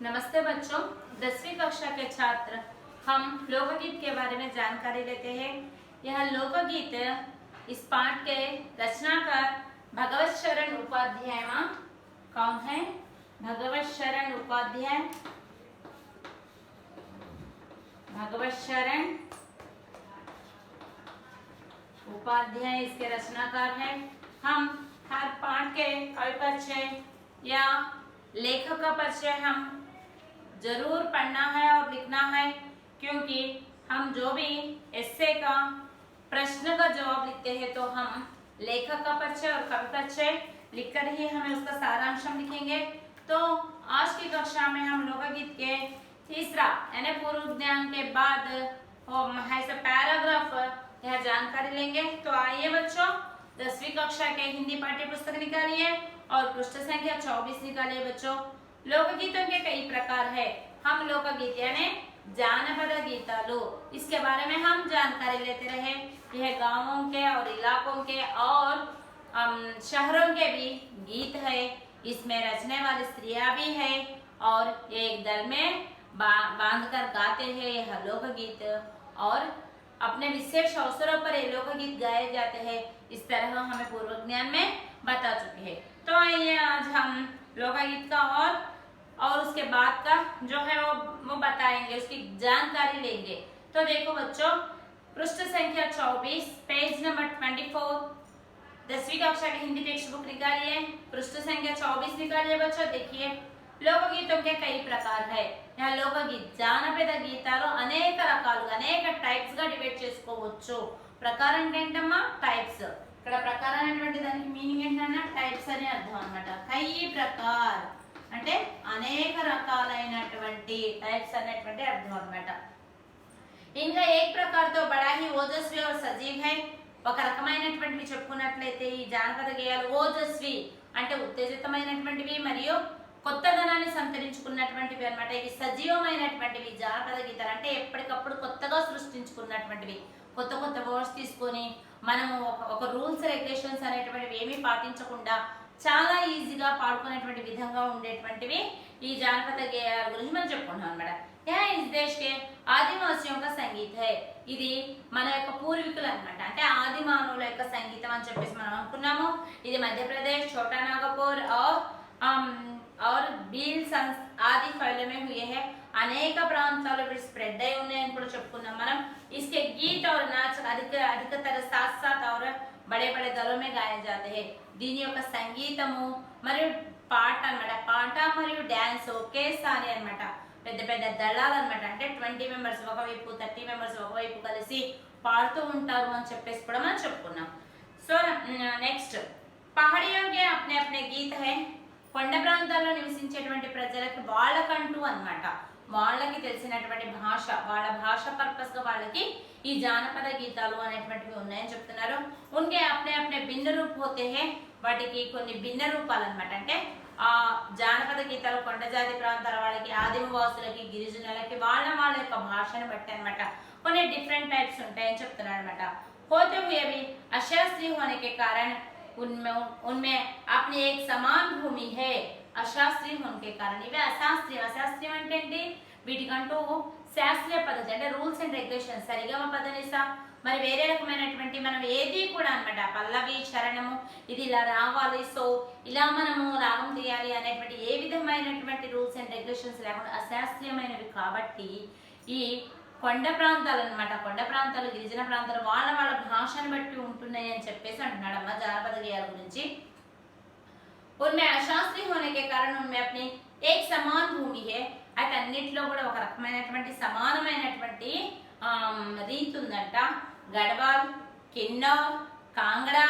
नमस्ते बच्चों, 10वीं कक्षा के छात्र हम लोकगीत के बारे में जानकारी लेते हैं। यह लोकगीत इस पाठ के रचनाकार भगवत शरण उपाध्याय कौन है? भगवत शरण उपाध्याय। भगवत शरण उपाध्याय इसके रचनाकार हैं। हम हर पाठ के कवि परिचय या लेखक का परिचय हम जरूर पढ़ना है और लिखना है, क्योंकि हम जो भी एस्से का प्रश्न का जवाब लिखते हैं तो हम लेखक का परिचय और कवि परिचय लिखकर ही हमें उसका सारांश हम लिखेंगे। तो आज की कक्षा में हम लोकगीत के तीसरा यानी पूर्व ज्ञान के बाद पैराग्राफ यह जानकारी लेंगे। तो आइए बच्चों, 10वीं कक्षा के हिंदी पाठ्य पुस्तक निकालिए और पृष्ठ संख्या 24 निकालिए। बच्चों, लोकगीतों के कई प्रकार है। हम लोकगीत यानी जानपद गीतालु, इसके बारे में हम जानकारी लेते रहे। यह गांवों के और इलाकों के और शहरों के भी गीत है। इसमें रचने वाली स्त्रियां भी है और ये एक दल में बांधकर गाते हैं यह लोकगीत, और अपने विशेष अवसरों पर ये लोकगीत गाए जाते हैं। इस तरह हमें पूर्व ज्ञान में बता चुके हैं। तो आइए आज हम लोकगीत का और उसके बाद का जो है वो बताएंगे, उसकी जानकारी लेंगे। तो देखो बच्चों, पृष्ठ संख्या 24 पेज नंबर 24 10वीं कक्षा की हिंदी टेक्स्ट बुक निकालिए। पृष्ठ संख्या 24 निकालिए बच्चों। देखिए, लोकगीतों के कई प्रकार है। यह लोकगीत జానపద గీతాలు అనేక రకాలుగా అనేక టైప్స్ గా డివైడ్ చేసుకోవచ్చు. ప్రకారం ఏంటమ్మా? టైప్స్. ఇక్కడ ప్రకారం అనేటువంటి దానికి మీనింగ్ ఏంటన్నా టైప్స్ అనే అర్థం అన్నమాట. కై ప్రకార్ అంటే అనేక రకాలైనటువంటి టైప్స్ అనేటువంటి అర్థం అన్నమాట. ఇంకా ఏక్ ప్రకార్ తో బడా హి ఓజస్వి और సజీవ్ है. ఒక రకమైనటువంటివి చెప్పుకున్నట్లయితే ఈ జానపద గేయాలు ఓజస్వి అంటే ఉత్తేజితమైనటువంటివి మరియు కొత్తదనాన్ని సంతరించుకున్నటువంటివి అన్నమాట. ఇవి సజీవమైనటువంటివి. జానపద గీతాలు అంటే ఎప్పటికప్పుడు కొత్తగా సృష్టించుకున్నటువంటివి. కొత్త కొత్త వర్డ్స్ తీసుకొని మనము ఒక రూల్స్ రెగ్యులేషన్స్ అనేటువంటివి ఏమీ పాటించకుండా చాలా ఈజీగా పాడుకునేటువంటి విధంగా ఉండేటువంటివి ఈ జానపద గేయాల గురించి మనం చెప్పుకుంటాం అన్నమాట. యह इस देश के आदिवासियों का संगीत है. ఇది మన యొక్క పూర్వీకులు అన్నమాట. అంటే ఆది మానవుల యొక్క సంగీతం అని చెప్పేసి మనం అనుకున్నాము. ఇది మధ్యప్రదేశ్, छोटा नागपुर और बील आदि फैले में हुए हैं. అనేక ప్రాంతాల్లో వీటి స్ప్రెడ్ అయి ఉన్నాయని కూడా చెప్పుకున్నాం మనం. इसके गीत और नाच अधिकतर साथ साथ और बड़े बड़े दलों में गाए जाते हैं. దీని యొక్క సంగీతము మరియు పాట అన్నమాట. పాట మరియు డాన్స్ ఒకేసారి అన్నమాట. పెద్ద పెద్ద దళాలు అన్నమాట. అంటే 20 మెంబర్స్ ఒకవైపు, 30 మెంబర్స్ ఒకవైపు కలిసి పాడుతూ ఉంటారు అని చెప్పేసి కూడా మనం చెప్పుకున్నాం. సో నెక్స్ట్, పహాడియోं के अपने अपने गीत है. కొండ ప్రాంతాల్లో నివసించేటువంటి ప్రజలకు వాళ్ళకంటూ అన్నమాట, వాళ్ళకి తెలిసినటువంటి భాష, వాళ్ళ భాష పర్పస్ గా వాళ్ళకి ఈ జానపద గీతాలు అనేటువంటివి ఉన్నాయని చెప్తున్నారు. ఉన్కే అప్నే అప్నే భిన్న రూప్ హోతే హై. వాటికి కొన్ని భిన్న రూపాలు అన్నమాట. అంటే ఆ జానపద గీతాలు కొండ జాతి ప్రాంతాల వాళ్ళకి, ఆదివాసులకి, గిరిజనులకి వాళ్ళ యొక్క భాషను బట్టి అన్నమాట కొన్ని డిఫరెంట్ టైప్స్ ఉంటాయని చెప్తున్నారు అన్నమాట. होते हुए भी अशास्त्रीय होने के कारण उनमें अपनी एक समान भूमि है. అశాస్త్రీయ होने के कारण ఇవి అశాస్త్రీయ. అశాస్త్రీయం అంటే ఏంటి? వీటికంటూ శాస్త్రీయ పద్ధతి అంటే రూల్స్ అండ్ రెగ్యులేషన్స్, సరిగమ పదనిస మరి వేరే రకమైనటువంటి మనం ఏది కూడా అన్నమాట పల్లవి, చరణము ఇది ఇలా రావాలి, సో ఇలా మనము రాగం తీయాలి అనేటువంటి ఏ విధమైనటువంటి రూల్స్ అండ్ రెగ్యులేషన్స్ లేకుండా అశాస్త్రీయమైనవి కాబట్టి ఈ కొండ ప్రాంతాలు అన్నమాట, కొండ ప్రాంతాలు, గిరిజన ప్రాంతాలు వాళ్ళ భాషను బట్టి ఉంటున్నాయి అని చెప్పేసి అంటున్నాడమ్మ జానపద గేయాల గురించి. उनमें अशास्त्रीय होने के कारण उनमें अपनी एक समान भूमि है. అయితే అన్నిట్లో కూడా ఒక రకమైనటువంటి సమానమైనటువంటి రీతి ఉందంట. गढ़वाल, किन्नौर, कांगड़ा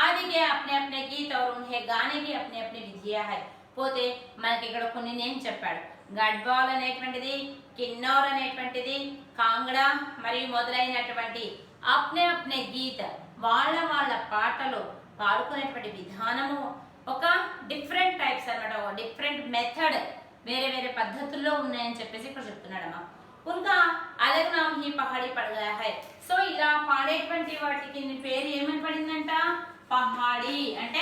आदि के अपने अपने गीत और उन्हें गाने की अपनी अपनी विधियां है. పోతే మనకి ఇక్కడ కొన్ని నేమ్ చెప్పాడు. గడ్వాల్ అనేటువంటిది, కిన్నౌర్ అనేటువంటిది, కాంగ్డా మరియు మొదలైనటువంటి అప్నే అప్నే గీత వాళ్ళ పాటలు పాడుకునేటువంటి విధానము ఒక డిఫరెంట్ టైప్స్ అన్నమాట. ఒక డిఫరెంట్ మెథడ్, వేరే వేరే పద్ధతుల్లో ఉన్నాయని చెప్పేసి ఇక్కడ చెప్తున్నాడమ్మా. ఉన్కా అలగ్ నామ్ హీ పహాడీ పడ్ గయా హై. సో ఇలా పాడేటువంటి వాటికి పేరు ఏమని పడిందంట? పహాడీ. అంటే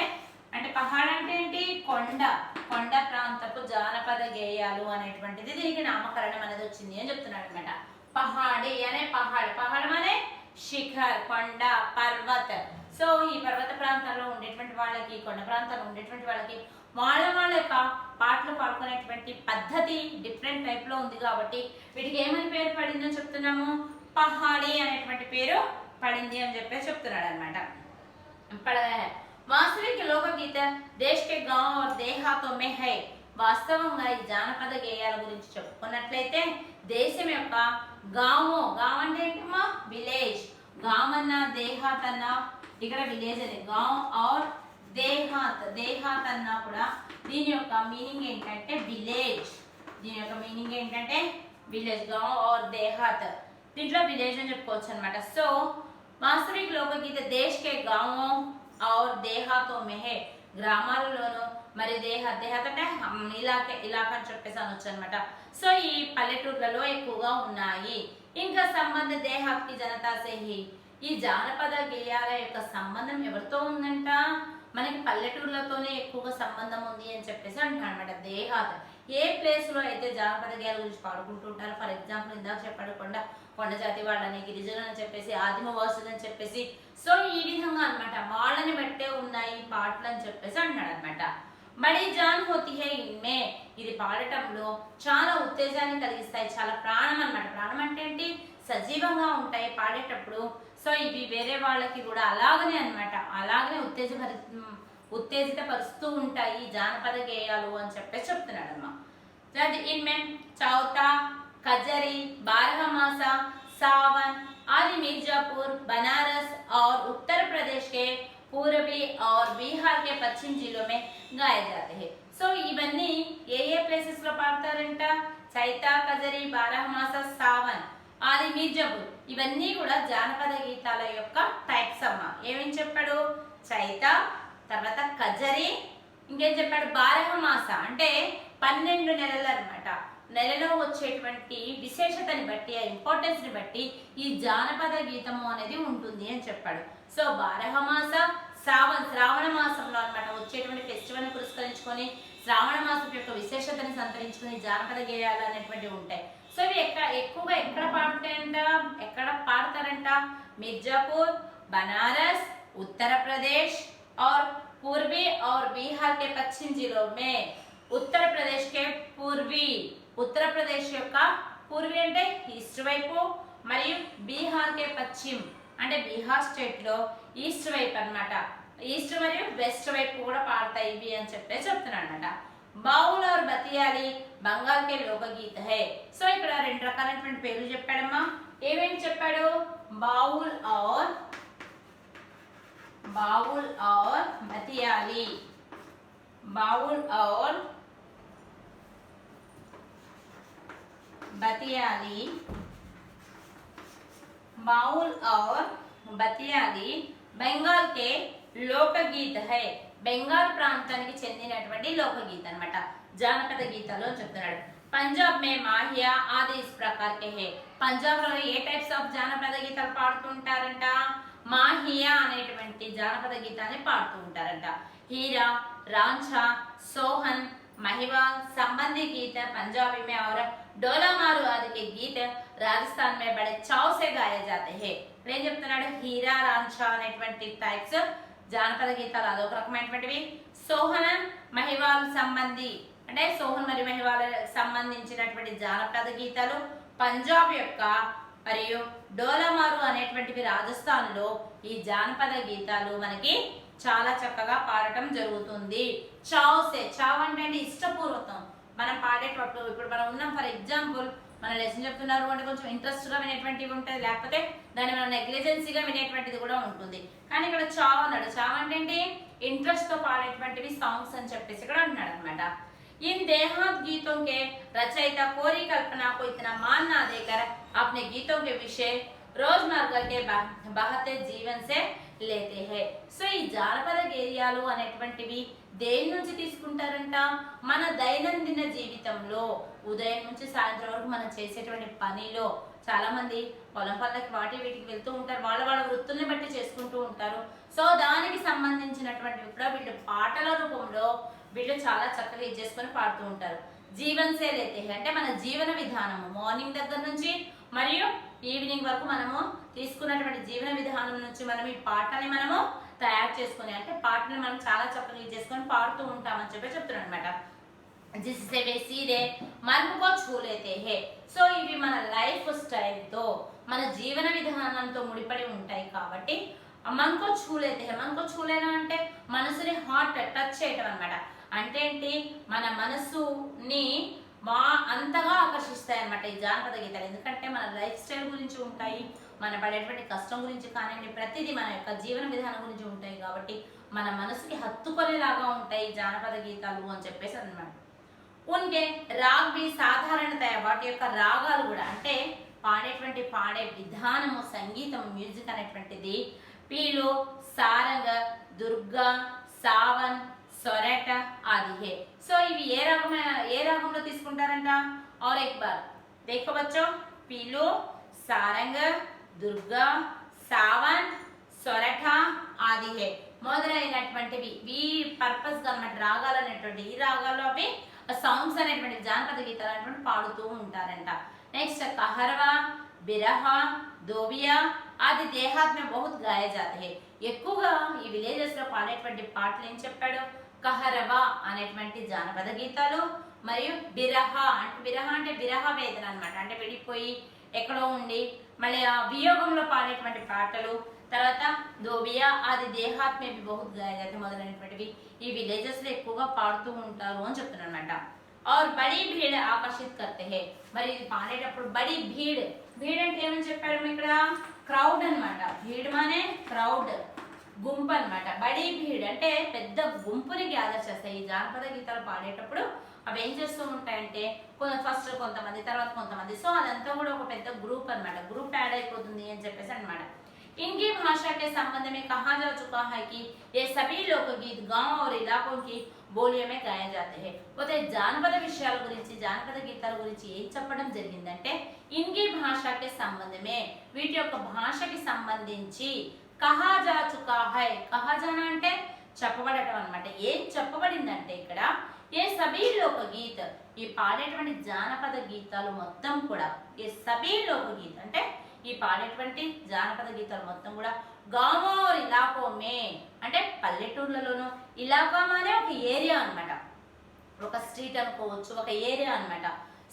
అంటే పహాడ్ అంటే ఏంటి, కొండ, కొండ ప్రాంతపు జానపద గేయాలు అనేటువంటిది దీనికి నామకరణం అనేది వచ్చింది అని చెప్తున్నాడు అనమాట. పహాడి అనే పహాడ్, పహాడ్ అనే శిఖర్, కొండ, పర్వత్. సో ఈ పర్వత ప్రాంతాల్లో ఉండేటువంటి వాళ్ళకి, కొండ ప్రాంతాల్లో ఉండేటువంటి వాళ్ళకి వాళ్ళ యొక్క పాటలు పాడుకునేటువంటి పద్ధతి డిఫరెంట్ టైప్ లో ఉంది కాబట్టి వీటికి ఏమని పేరు పడిందని చెప్తున్నాము, పహాడి అనేటువంటి పేరు పడింది అని చెప్పేసి చెప్తున్నాడు అనమాట. వాస్తవిక లోకగీత దేశ్ కే గాంవ్ और देहातों में है. వాస్తవంగా ఈ జానపద గేయాల గురించి చెప్పుకున్నట్లయితే దేశం యొక్క గాంవ్, గాంవ్ అంటే ఏంటమ్మా విలేజ్, గాంవ్ అన్న దేహాత్ అన్న ఇక్కడ విలేజ్ అని, గాంవ్ ఆర్ దేహాత్, దేహాత్ అన్నా కూడా దీని యొక్క మీనింగ్ ఏంటంటే విలేజ్, దీని యొక్క మీనింగ్ ఏంటంటే విలేజ్, గాంవ్ ఆర్ దేహాత్, దీంట్లో విలేజ్ అని చెప్పుకోవచ్చు అనమాట. సో వాస్తవిక లోకగీత దేశ్ కే గాంవ్ और देहातों में है, గ్రామాలలోను మరి దేహాత్ అంటే ఇలాకా అని చెప్పేసి అనొచ్చు అనమాట. సో ఈ పల్లెటూర్లలో ఎక్కువగా ఉన్నాయి. ఇంకా సంబంధ దేహాత్ కి జనతా సే హి, ఈ జానపద గేయాల యొక్క సంబంధం ఎవరితో ఉందంట, మనకి పల్లెటూర్లతోనే ఎక్కువగా సంబంధం ఉంది అని చెప్పేసి అంటున్నాడు అనమాట. దేహాత్ ఏ ప్లేస్ లో అయితే జానపద గేయాల గురించి పాడుకుంటూ ఉంటారు, ఫర్ ఎగ్జాంపుల్ ఇందాక చెప్పాడు కొండ జాతి వాళ్ళని, గిరిజనులు అని చెప్పేసి, ఆదిమవాసులు అని చెప్పేసి, సో ఈ విధంగా అనమాట వాళ్ళని బట్టే ఉన్నాయి పాటలు అని చెప్పేసి అంటున్నాడు అనమాట. బడి జాన్ హోతి హే ఇన్మే, ఇది పాడటంలో చాలా ఉత్తేజాన్ని కలిగిస్తాయి, చాలా ప్రాణం అనమాట. ప్రాణం అంటే ఏంటి, సజీవంగా ఉంటాయి పాడేటప్పుడు. సో ఇవి వేరే వాళ్ళకి కూడా అలాగనే అనమాట, అలాగనే ఉత్తేజిత పరుస్తూ ఉంటాయి జానపద గేయాలు అని చెప్పేసి చెప్తున్నాడు అమ్మా. इनमें चौथा, कजरी, बारहमासा, सावन आदि मिर्जापुर, बनारस और उत्तर प्रदेश के पूर्वी और बिहार के पश्चिम जिलों में गाए जाते हैं. సో ఇవన్నీ ఏ ప్లేసెస్ లో పాడతారంట, చైతా, కజరి, బారహమాస, సావన్ ఆది మిర్జాపూర్, ఇవన్నీ కూడా జానపద గీతాల యొక్క టైప్స్ అమ్మ. ఏమేం చెప్పాడు, చైతా, తర్వాత కజరి, ఇంకేం చెప్పాడు బారహమాస అంటే 12 నెలలు అనమాట. నెలలో వచ్చేటువంటి విశేషతని బట్టి, ఆ ఇంపార్టెన్స్ ని బట్టి ఈ జానపద గీతము అనేది ఉంటుంది అని చెప్పాడు. సో బారహమాస, శ్రావణ మాసంలో అనమాట వచ్చేటువంటి ఫెస్టివల్ పురస్కరించుకొని శ్రావణ మాసం యొక్క విశేషతని సంతరించుకుని జానపద గేయాలు అనేటువంటివి ఉంటాయి. సో ఇవి ఎక్కువగా ఎక్కడ పాడతారంట, మిర్జాపూర్, బనారస్, उत्तर प्रदेश और पूर्वी और बिहार के पश्चिम जिलों में. उत्तर प्रदेश के पूर्वी, उत्तर प्रदेश యొక్క పూర్వీ అంటే ఈస్ట్ వైపు, మరియు బీహార్ కే పశ్చిమ్ అంటే బీహార్ స్టేట్ లో ఈస్ట్ వైపు అన్నమాట, ఈస్ట్ మరియు వెస్ట్ వైపు కూడా పాడతాయి ఇవి అని చెప్పి చెప్తున్నాడు అన్నమాట. బావుల్ और బతియాలి बंगाल के लोकगीत है. సో ఇక్కడ రెండు రకాలైనటువంటి పేర్లు చెప్పాడమ్మా. ఏమేమి చెప్పాడు, బావుల్ और बतियाली, बाउल और बतियाली, बाउल और बतियाली बंगाल के लोकगीत है. బెంగాల్ ప్రాంతానికి చెందినటువంటి లోకగీత అన్నమాట, జానపద గీతాలు అని చెప్తున్నాడు. పంజాబ్ మే మాహియా ఆది ఇస్ ప్రకార్ కే హై. పంజాబ్ లో ఏ టైప్స్ ఆఫ్ జానపద గీతాలు పాడుతుంటారంట, మాహియా అనేటువంటి జానపద గీతాన్ని పాడుతూ ఉంటారంట. हीरा, रांझा, सोहन, महिवाल संबंधी गीत पंजाबी में और डोला मारू आदि के गीत राजस्थान में बड़े चाव से गाए जाते हैं. ఏం చెప్తున్నాడు, హీరా, రాంఝా అనేటువంటి టైప్స్ జానపద గీతాలు అదొక రకమైనటువంటివి. సోహన్, మహివాల్ సంబంధి అంటే సోహన్ మరియు మహివాల్ సంబంధించినటువంటి జానపద గీతాలు పంజాబ్ యొక్క, మరియు డోలామారు అనేటువంటివి రాజస్థాన్ లో ఈ జానపద గీతాలు మనకి చాలా చక్కగా పాడటం జరుగుతుంది. చావ్ అంటే ఇష్టపూర్వకం మనం పాడేటప్పుడు, ఇప్పుడు మనం ఉన్నాం ఫర్ ఎగ్జాంపుల్ మన లెసన్ చెప్తున్నారు అంటే కొంచెం ఇంట్రెస్ట్ గా వినేటువంటివి ఉంటుంది, లేకపోతే దాన్ని మనం నెగ్లిజెన్సీగా వినేటువంటిది కూడా ఉంటుంది. కానీ ఇక్కడ చావ్ అన్నాడు, చావ్ అంటే ఏంటి, ఇంట్రెస్ట్ తో పాడేటువంటివి సాంగ్స్ అని చెప్పేసి ఇక్కడ అంటున్నాడు అనమాట. इन देहात गीतों के रचयिता कोरी कल्पना को इतना मान ना देकर अपने गीतों के विषय रोजमर्रा के बहते जीवन से लेते हैं. సో ఈ జానపద గేయాలు అనేటువంటివి దేని నుంచి తీసుకుంటారంట? మన దైనందిన జీవితంలో ఉదయం నుంచి సాయంత్రం వరకు మనం చేసేటువంటి పనిలో చాలా మంది పొలం పనులకి వాటి వీటికి వెళ్తూ ఉంటారు, వాళ్ళ వాళ్ళ వృత్తుల్ని బట్టి చేసుకుంటూ ఉంటారు. సో దానికి సంబంధించినటువంటివి కూడా వీళ్ళు పాటల రూపంలో వీళ్ళు చాలా చక్కగా ఇది చేసుకొని పాడుతూ ఉంటారు. జీవన్ శైలి అయితే అంటే మన జీవన విధానము మార్నింగ్ దగ్గర నుంచి మరియు ఈవినింగ్ వరకు మనము తీసుకున్నటువంటి జీవన విధానం నుంచి మనం ఈ పాటని మనము తయారు చేసుకుని అంటే పాటని మనం చాలా చక్కగా ఇది చేసుకొని పాడుతూ ఉంటామని చెప్తున్నాను అనమాట. जिससे वे सीधे मन को छू लेते हैं. సో ఇవి మన లైఫ్ స్టైల్ తో మన జీవన విధానంతో ముడిపడి ఉంటాయి కాబట్టి మనకు చూలేతే మనకు చూలేనా అంటే మనసుని హార్ట్ టచ్ చేయటం అన్నమాట. అంటే ఏంటి? మన మనసుని అంతగా ఆకర్షిస్తాయి అన్నమాట ఈ జానపద గీతాలు. ఎందుకంటే మన లైఫ్ స్టైల్ గురించి ఉంటాయి, మన పడేటువంటి కష్టం గురించి కానివ్వండి, ప్రతిదీ మన యొక్క జీవన విధానం గురించి ఉంటాయి కాబట్టి మన మనసుకి హత్తుకొనేలాగా ఉంటాయి జానపద గీతాలు అని చెప్పేసి అన్నమాట. ఉన్కే రాగ్ బి సాధారణత వాటి యొక్క రాగాలు కూడా అంటే పాడే విధానము సంగీతం మ్యూజిక్ అనేటువంటిది పీలో సారంగ దుర్గా సావన్ సొరట ఆది హే. సో ఇవి ఏ రాగంలో తీసుకుంటారంట? और एक बार देखो बच्चों, पीलो सारंग दुर्गा सावन సొరట ఆది హే మొదలైనటువంటివి ఈ పర్పస్ గా అన్నమాట రాగాలు అనేటువంటి ఈ రాగాల్లో అవి సాంగ్స్ అనేటువంటి జానపద గీతాలు అనేటువంటి పాడుతూ ఉంటారంట. నెక్స్ట్ कहरवा बिरहा దోబియా ఆది దేహాత్ మే బహుత్ గాయే జాతే హై. ఎక్కువగా ఈ విలేజెస్ లో పాడేటువంటి పాటలు ఏం చెప్పాడు? कहरवा అనేటువంటి జానపద గీతాలు మరియు బిరహ అంటే విరహ వేదన అన్నమాట. అంటే విడిపోయి ఎక్కడో ఉండి మళ్ళీ ఆ వియోగంలో పాడేటువంటి పాటలు. తర్వాత దోబియా ఆది దేహాత్ మే బహుత్ గాయే జాతే మొదలైనటువంటివి ఈ విలేజెస్ లో ఎక్కువగా పాడుతూ ఉంటారు అని చెప్తున్నారు అన్నమాట. और बड़ी भीड़ आकर्षित करते हैं. మరి ఇది పాడేటప్పుడు బడి భీడ్ అంటే ఏమని చెప్పారు ఇక్కడ? క్రౌడ్ అన్నమాట. భీడ్ మానే క్రౌడ్, గుంపు అన్నమాట. బడి భీడ్ అంటే పెద్ద గుంపుని గ్యాదర్ చేస్తాయి. ఈ జానపద గీతాలు పాడేటప్పుడు అవి ఏం చేస్తూ ఉంటాయంటే ఫస్ట్ కొంతమంది తర్వాత కొంతమంది, సో అదంతా కూడా ఒక పెద్ద గ్రూప్ అన్నమాట. గ్రూప్ యాడ్ అయిపోతుంది అని చెప్పేసి అన్నమాట. इनकी भाषा के संबंध में कहा जा चुका है कि ये सभी लोकगीत गांव और इलाकों की बोलियों में गाए जाते हैं. పోతే జానపద విషయాల గురించి జానపద గీతాల గురించి ఏం చెప్పడం జరిగిందంటే ఇన్కి భాషకి సంబంధమే వీటి యొక్క భాషకి సంబంధించి కహా జా చుకా హై. కహా జానా అంటే చెప్పబడటం అన్నమాట. ఏం చెప్పబడిందంటే ఇక్కడ ఏ సభీ లోకగీత్ ఈ పాడేటువంటి జానపద గీతాలు మొత్తం కూడా ఏ సభీ లోకగీత్ అంటే ఈ పాడేటువంటి జానపద గీతాలు మొత్తం కూడా గామో ఇలాకో మే అంటే పల్లెటూర్లలోనూ ఇలాకా అనే ఒక ఏరియా అన్నమాట. ఒక స్ట్రీట్ అనుకోవచ్చు, ఒక ఏరియా అన్నమాట.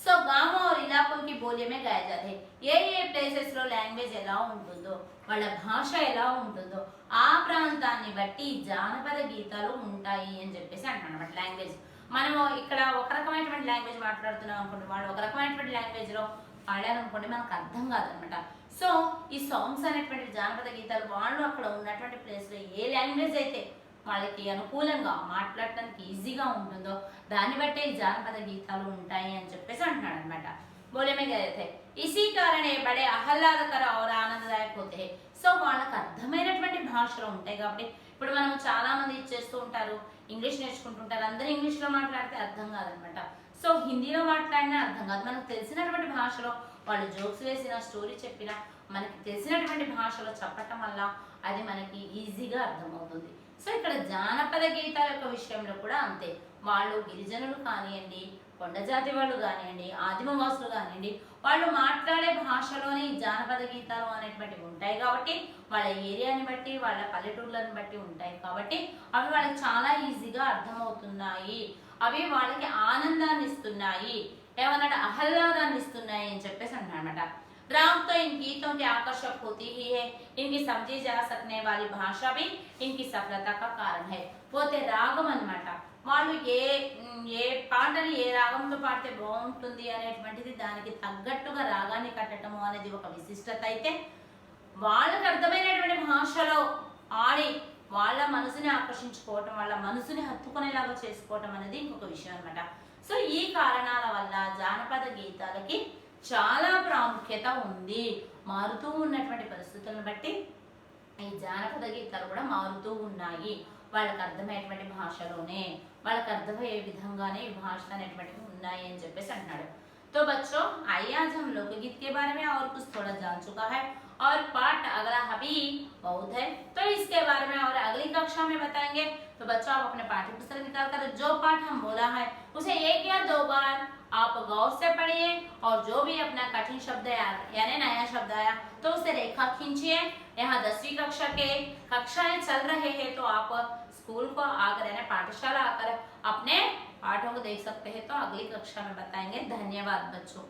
సో గామో ఇలాకోకి బోలియమే గాయ జాతే. ఏ ప్లేసెస్ లో లాంగ్వేజ్ ఎలా ఉంటుందో వాళ్ళ భాష ఎలా ఉంటుందో ఆ ప్రాంతాన్ని బట్టి జానపద గీతాలు ఉంటాయి అని చెప్పేసి అంటున్నమాట. లాంగ్వేజ్ మనము ఇక్కడ ఒక రకమైనటువంటి లాంగ్వేజ్ మాట్లాడుతున్నాం అనుకోండి, వాళ్ళు ఒక రకమైనటువంటి లాంగ్వేజ్ లో పాడారనుకోండి మనకు అర్థం కాదనమాట. సో ఈ సాంగ్స్ అనేటువంటి జానపద గీతాలు వాళ్ళు అక్కడ ఉన్నటువంటి ప్లేస్ లో ఏ లాంగ్వేజ్ అయితే వాళ్ళకి అనుకూలంగా మాట్లాడటానికి ఈజీగా ఉంటుందో దాన్ని బట్టే ఈ జానపద గీతాలు ఉంటాయి అని చెప్పేసి అంటున్నాడు అనమాట. बोले में गए थे इसी कारण ये बड़े ఆహ్లాదకర और ఆనందదాయక होते हैं. సో వాళ్ళకి అర్థమైనటువంటి భాషలో ఉంటాయి కాబట్టి ఇప్పుడు మనం చాలా మంది చేస్తూ ఉంటారు, ఇంగ్లీష్ నేర్చుకుంటుంటారు, అందరూ ఇంగ్లీష్ లో మాట్లాడితే అర్థం కాదనమాట. సో హిందీలో మాట్లాడినా అర్థం కాదు. మనకు తెలిసినటువంటి భాషలో వాళ్ళు జోక్స్ వేసిన స్టోరీ చెప్పినా మనకి తెలిసినటువంటి భాషలో చెప్పటం వల్ల అది మనకి ఈజీగా అర్థమవుతుంది. సో ఇక్కడ జానపద గీతాల యొక్క విషయంలో కూడా అంతే. వాళ్ళు గిరిజనులు కానివ్వండి, కొండ జాతి వాళ్ళు కానివ్వండి, ఆదిమవాసులు కానివ్వండి, వాళ్ళు మాట్లాడే భాషలోనే ఈ జానపద గీతాలు అనేటువంటివి ఉంటాయి కాబట్టి వాళ్ళ ఏరియాని బట్టి వాళ్ళ పల్లెటూర్లను బట్టి ఉంటాయి కాబట్టి అవి వాళ్ళకి చాలా ఈజీగా అర్థమవుతున్నాయి. అవి వాళ్ళకి ఆనందాన్ని ఇస్తున్నాయి, ఏమన్నాడు ఆహ్లాదాన్ని ఇస్తున్నాయి అని చెప్పేసి అన్నమాట. राग तो इन गीतों के आकर्षक होती ही है, इनकी समझी जा सकने वाली भाषा भी इनकी सफलता का कारण है. పోతే రాగం అన్నమాట. వాళ్ళు ఏ పాటని ఏ రాగంతో పాడితే బాగుంటుంది అనేటువంటిది దానికి తగ్గట్టుగా రాగాన్ని కట్టడము అనేది ఒక విశిష్టత అయితే, వాళ్ళకి అర్థమైనటువంటి భాషలో ఆడి వాళ్ళ మనసుని ఆకర్షించుకోవటం, వాళ్ళ మనసుని హత్తుకునేలాగా చేసుకోవటం అనేది ఇంకొక విషయం అన్నమాట. సో ఈ కారణాల వల్ల జానపద గీతాలకి చాలా ప్రాముఖ్యత ఉంది. మారుతూ ఉన్నటువంటి పరిస్థితులను బట్టి ఈ జానపద గీతాలు కూడా మారుతూ ఉన్నాయి. వాళ్ళకి అర్థమయ్యేటువంటి భాషలోనే వాళ్ళకి అర్థమయ్యే విధంగానే ఈ భాషలు అనేటువంటివి ఉన్నాయి అని చెప్పేసి అంటున్నాడు। तो बच्चों आइए आज हम लोकगीत के बारे में और कुछ थोड़ा जान चुका है और पाठ अगला अभी बहुत है, तो इसके बारे में और अगली कक्षा में बताएंगे। तो बच्चों आप अपने पाठ्य पुस्तक निकाल कर जो पाठ हम बोला है उसे 1 या 2 बार आप गौर से पढ़िए और जो भी अपना कठिन शब्द यानी नया शब्द आया तो उसे रेखा खींचिए। यहाँ 10वीं कक्षा के कक्षाएं चल रहे हैं, तो आप स्कूल को आकर यानी पाठशाला आकर अपने पाठों को देख सकते हैं। तो अगली कक्षा में बताएंगे। धन्यवाद बच्चों।